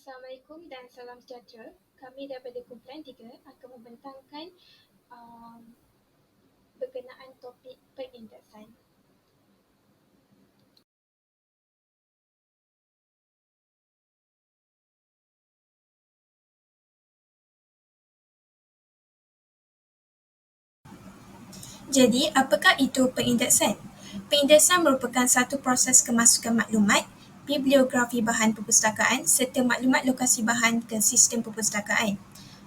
Assalamualaikum dan salam sejahtera. Kami daripada Kumpulan 3 akan membentangkan berkenaan topik perindeksan. Jadi, apakah itu perindeksan? Perindeksan merupakan satu proses kemasukan maklumat, bibliografi bahan perpustakaan serta maklumat lokasi bahan ke sistem perpustakaan.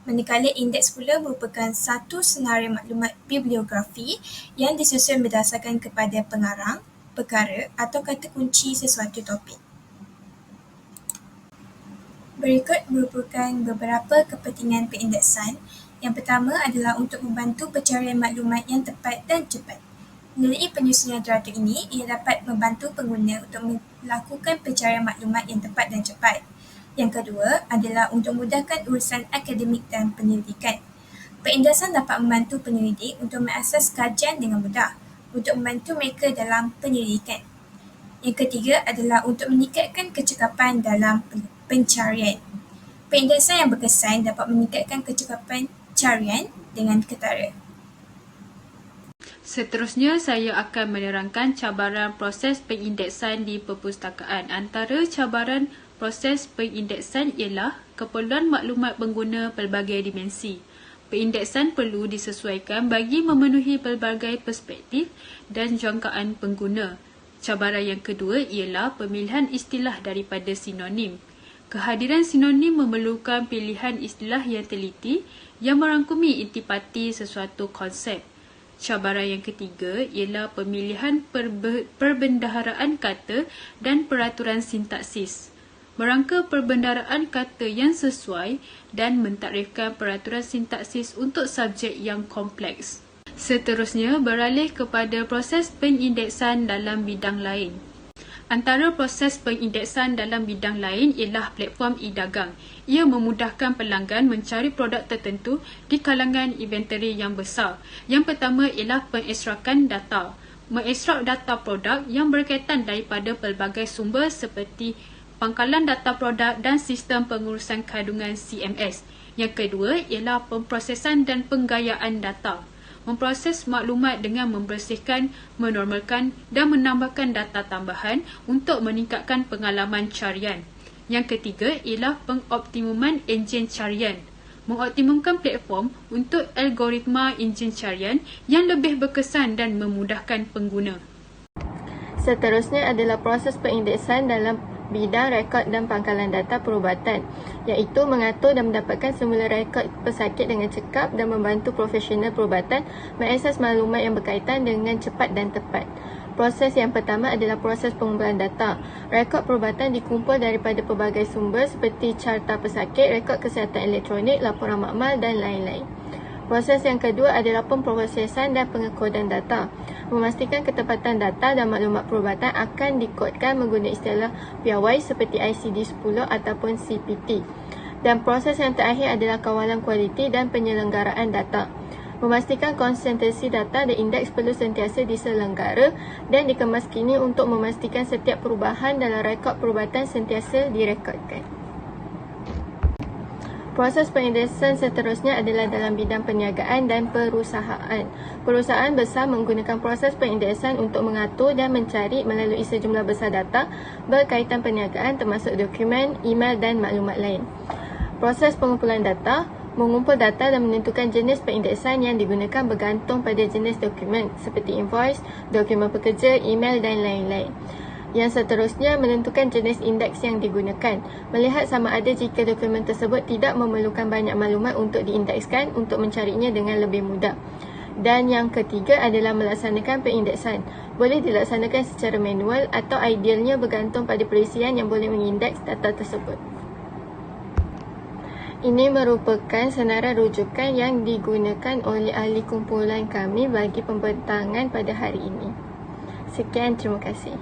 Manakala indeks pula merupakan satu senarai maklumat bibliografi yang disusun berdasarkan kepada pengarang, perkara atau kata kunci sesuatu topik. Berikut merupakan beberapa kepentingan perindeksan. Yang pertama adalah untuk membantu pencarian maklumat yang tepat dan cepat. Melalui penyusunan teratur ini, ia dapat membantu pengguna untuk melakukan pencarian maklumat yang tepat dan cepat. Yang kedua adalah untuk memudahkan urusan akademik dan penyelidikan. Perindeksan dapat membantu penyelidik untuk mengakses kajian dengan mudah, untuk membantu mereka dalam penyelidikan. Yang ketiga adalah untuk meningkatkan kecekapan dalam pencarian. Perindeksan yang berkesan dapat meningkatkan kecekapan carian dengan ketara. Seterusnya, saya akan menerangkan cabaran proses perindeksan di perpustakaan. Antara cabaran proses perindeksan ialah keperluan maklumat pengguna pelbagai dimensi. Perindeksan perlu disesuaikan bagi memenuhi pelbagai perspektif dan jangkaan pengguna. Cabaran yang kedua ialah pemilihan istilah daripada sinonim. Kehadiran sinonim memerlukan pilihan istilah yang teliti yang merangkumi intipati sesuatu konsep. Cabaran yang ketiga ialah pemilihan perbendaharaan kata dan peraturan sintaksis. Merangka perbendaharaan kata yang sesuai dan mentakrifkan peraturan sintaksis untuk subjek yang kompleks. Seterusnya, beralih kepada proses pengindeksan dalam bidang lain. Antara proses pengindeksan dalam bidang lain ialah platform e-dagang. Ia memudahkan pelanggan mencari produk tertentu di kalangan inventory yang besar. Yang pertama ialah pengekstrakan data. Mengekstrak data produk yang berkaitan daripada pelbagai sumber seperti pangkalan data produk dan sistem pengurusan kandungan CMS. Yang kedua ialah pemprosesan dan penggayaan data. Memproses maklumat dengan membersihkan, menormalkan dan menambahkan data tambahan untuk meningkatkan pengalaman carian. Yang ketiga ialah pengoptimuman enjin carian. Mengoptimumkan platform untuk algoritma enjin carian yang lebih berkesan dan memudahkan pengguna. Seterusnya adalah proses perindeksan dalam bidang rekod dan pangkalan data perubatan, iaitu mengatur dan mendapatkan semula rekod pesakit dengan cekap dan membantu profesional perubatan mengakses maklumat yang berkaitan dengan cepat dan tepat. Proses yang pertama adalah proses pengumpulan data. Rekod perubatan dikumpul daripada pelbagai sumber seperti carta pesakit, rekod kesihatan elektronik, laporan makmal dan lain-lain. Proses yang kedua adalah pemprosesan dan pengekodan data. Memastikan ketepatan data dan maklumat perubatan akan dikodkan menggunakan istilah piawai seperti ICD-10 ataupun CPT. Dan proses yang terakhir adalah kawalan kualiti dan penyelenggaraan data. Memastikan konsentrasi data dan indeks perlu sentiasa diselenggara dan dikemas kini untuk memastikan setiap perubahan dalam rekod perubatan sentiasa direkodkan. Proses perindeksan seterusnya adalah dalam bidang perniagaan dan perusahaan. Perusahaan besar menggunakan proses perindeksan untuk mengatur dan mencari melalui sejumlah besar data berkaitan perniagaan termasuk dokumen, email dan maklumat lain. Proses pengumpulan data, mengumpul data dan menentukan jenis perindeksan yang digunakan bergantung pada jenis dokumen seperti invoice, dokumen pekerja, email dan lain-lain. Yang seterusnya menentukan jenis indeks yang digunakan, melihat sama ada jika dokumen tersebut tidak memerlukan banyak maklumat untuk diindekskan untuk mencarinya dengan lebih mudah. Dan yang ketiga adalah melaksanakan perindeksan. Boleh dilaksanakan secara manual atau idealnya bergantung pada perisian yang boleh mengindeks data tersebut. Ini merupakan senarai rujukan yang digunakan oleh ahli kumpulan kami bagi pembentangan pada hari ini. Sekian, terima kasih.